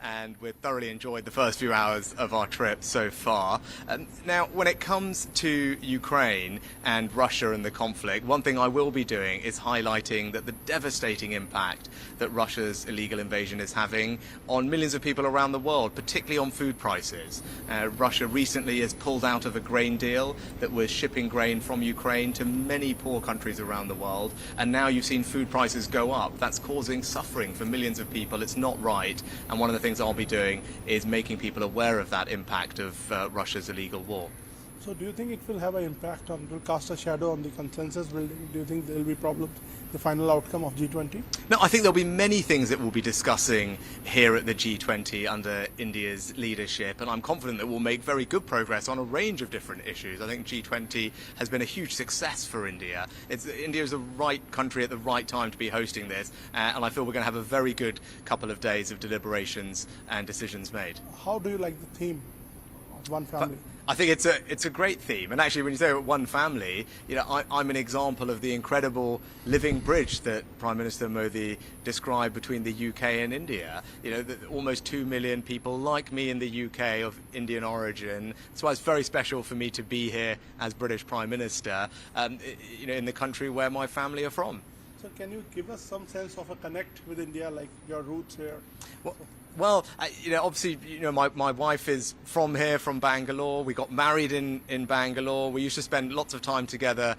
and we've thoroughly enjoyed the first few hours of our trip so far. Now, when it comes to Ukraine and Russia and the conflict, one thing I will be doing is highlighting that the devastating impact that Russia's illegal invasion is having on millions of people around the world, particularly on food prices. Russia recently has pulled out of a grain deal that was shipping grain from Ukraine to many poor countries around the world, and now you've seen food prices go up. That's causing suffering for millions of people. It's not right, and one of the things I'll be doing is making people aware of that impact of Russia's illegal war. So do you think it will have an impact on, will cast a shadow on the consensus building? Do you think there will be problems, the final outcome of G20? No, I think there'll be many things that we'll be discussing here at the G20 under India's leadership, and I'm confident that we'll make very good progress on a range of different issues. I think G20 has been a huge success for India. India is the right country at the right time to be hosting this, and I feel we're going to have a very good couple of days of deliberations and decisions made. How do you like the theme of one family? I think it's a great theme, and actually, when you say one family, I'm an example of the incredible living bridge that Prime Minister Modi described between the UK and India. Almost 2 million people like me in the UK of Indian origin. That's why it's very special for me to be here as British Prime Minister, in the country where my family are from. So can you give us some sense of a connect with India, like your roots here? Well, obviously, my wife is from here, from Bangalore. We got married in Bangalore. We used to spend lots of time together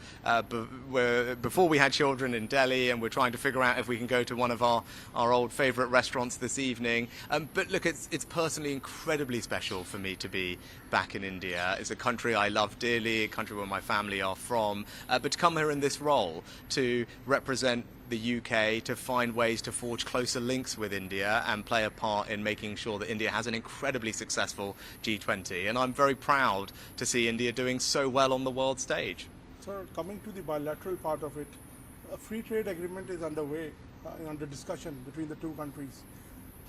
before we had children in Delhi, and we're trying to figure out if we can go to one of our old favourite restaurants this evening. But look, it's personally incredibly special for me to be back in India. It's a country I love dearly, a country where my family are from. But to come here in this role, to represent the UK, to find ways to forge closer links with India and play a part in making sure that India has an incredibly successful G20. And I'm very proud to see India doing so well on the world stage. So coming to the bilateral part of it, a free trade agreement is underway, under discussion between the two countries.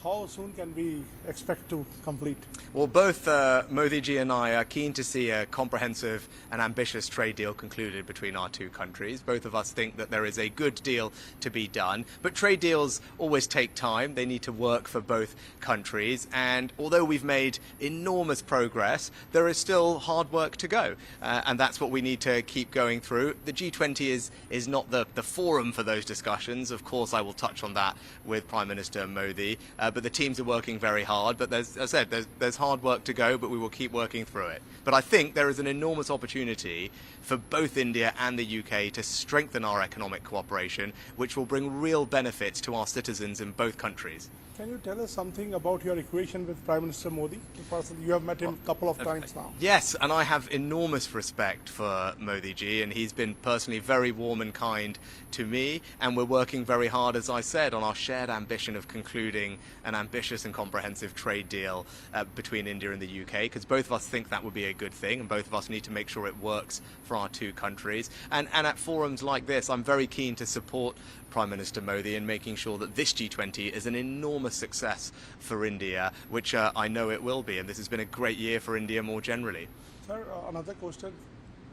How soon can we expect to complete? Well, both Modi ji and I are keen to see a comprehensive and ambitious trade deal concluded between our two countries. Both of us think that there is a good deal to be done, but trade deals always take time. They need to work for both countries, and although we've made enormous progress, there is still hard work to go, and that's what we need to keep going through. The G20 is not the forum for those discussions. Of course, I will touch on that with Prime Minister Modi. But the teams are working very hard. But as I said, there's hard work to go, but we will keep working through it. But I think there is an enormous opportunity for both India and the UK to strengthen our economic cooperation, which will bring real benefits to our citizens in both countries. Can you tell us something about your equation with Prime Minister Modi? You have met him a couple of times now. Yes, and I have enormous respect for Modi ji, and he's been personally very warm and kind to me, and we're working very hard, as I said, on our shared ambition of concluding an ambitious and comprehensive trade deal between India and the UK, because both of us think that would be a good thing, and both of us need to make sure it works for our two countries. And at forums like this, I'm very keen to support Prime Minister Modi in making sure that this G20 is an enormous success for India, which I know it will be, and this has been a great year for India more generally. Sir, another question.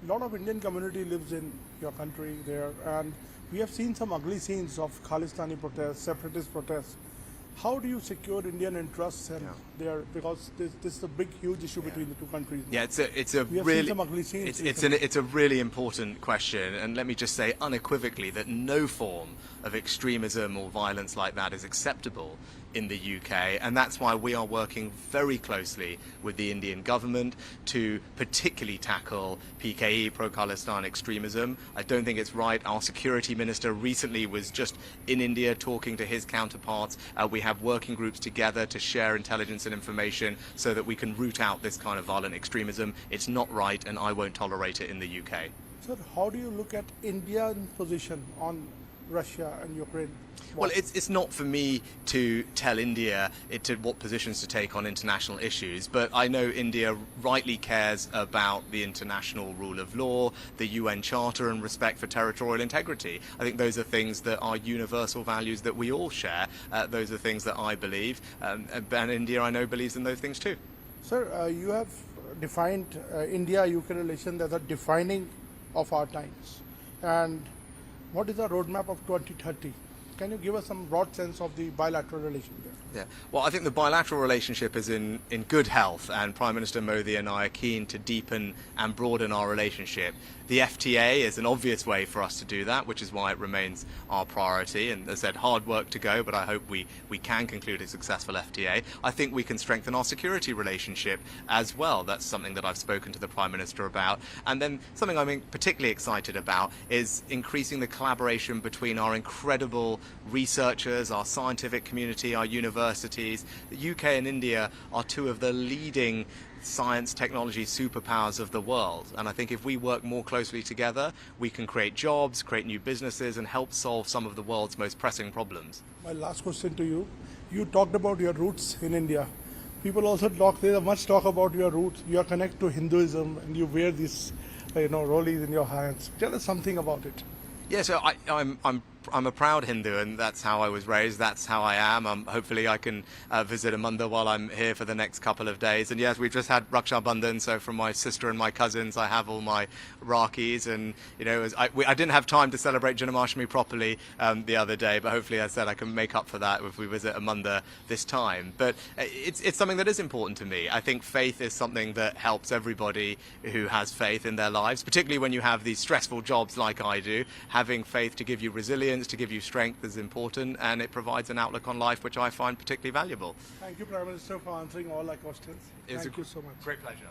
A lot of Indian community lives in your country there, and we have seen some ugly scenes of Khalistani protests, separatist protests. How do you secure Indian interests there? Because this is a big, huge issue between the two countries. Yeah, it's a really important question, and let me just say unequivocally that no form of extremism or violence like that is acceptable in the UK, and that's why we are working very closely with the Indian government to particularly tackle PKE, pro-Khalistan extremism. I don't think it's right. Our security minister recently was just in India talking to his counterparts. We have working groups together to share intelligence and information so that we can root out this kind of violent extremism. It's not right, and I won't tolerate it in the UK. Sir, how do you look at India's position on Russia and Ukraine? Well, it's not for me to tell India what positions to take on international issues, but I know India rightly cares about the international rule of law, the UN Charter, and respect for territorial integrity. I think those are things that are universal values that we all share. Those are things that I believe, and India, I know, believes in those things too. Sir, you have defined India-UK relations as a defining of our times. And what is the roadmap of 2030? Can you give us some broad sense of the bilateral relation there? Yeah. Well, I think the bilateral relationship is in good health, and Prime Minister Modi and I are keen to deepen and broaden our relationship. The FTA is an obvious way for us to do that, which is why it remains our priority. And as I said, hard work to go, but I hope we can conclude a successful FTA. I think we can strengthen our security relationship as well. That's something that I've spoken to the Prime Minister about. And then something I'm particularly excited about is increasing the collaboration between our incredible researchers, our scientific community, our universities. The UK and India are two of the leading science technology superpowers of the world, and I think if we work more closely together, we can create jobs, create new businesses, and help solve some of the world's most pressing problems. My last question to you. You talked about your roots in India. People also there's much talk about your roots. You are connected to Hinduism and you wear these rolis in your hands. Tell us something about it. Yeah, so I'm a proud Hindu, and that's how I was raised. That's how I am. Hopefully, I can visit a mandir while I'm here for the next couple of days. And yes, we've just had Raksha Bandhan, so from my sister and my cousins, I have all my Rakis. And I didn't have time to celebrate Janmashtami properly the other day, but hopefully, as I said, I can make up for that if we visit a mandir this time. But it's something that is important to me. I think faith is something that helps everybody who has faith in their lives, particularly when you have these stressful jobs like I do. Having faith to give you resilience, to give you strength is important, and it provides an outlook on life which I find particularly valuable. Thank you, Prime Minister, for answering all our questions. Thank you so much. Great pleasure.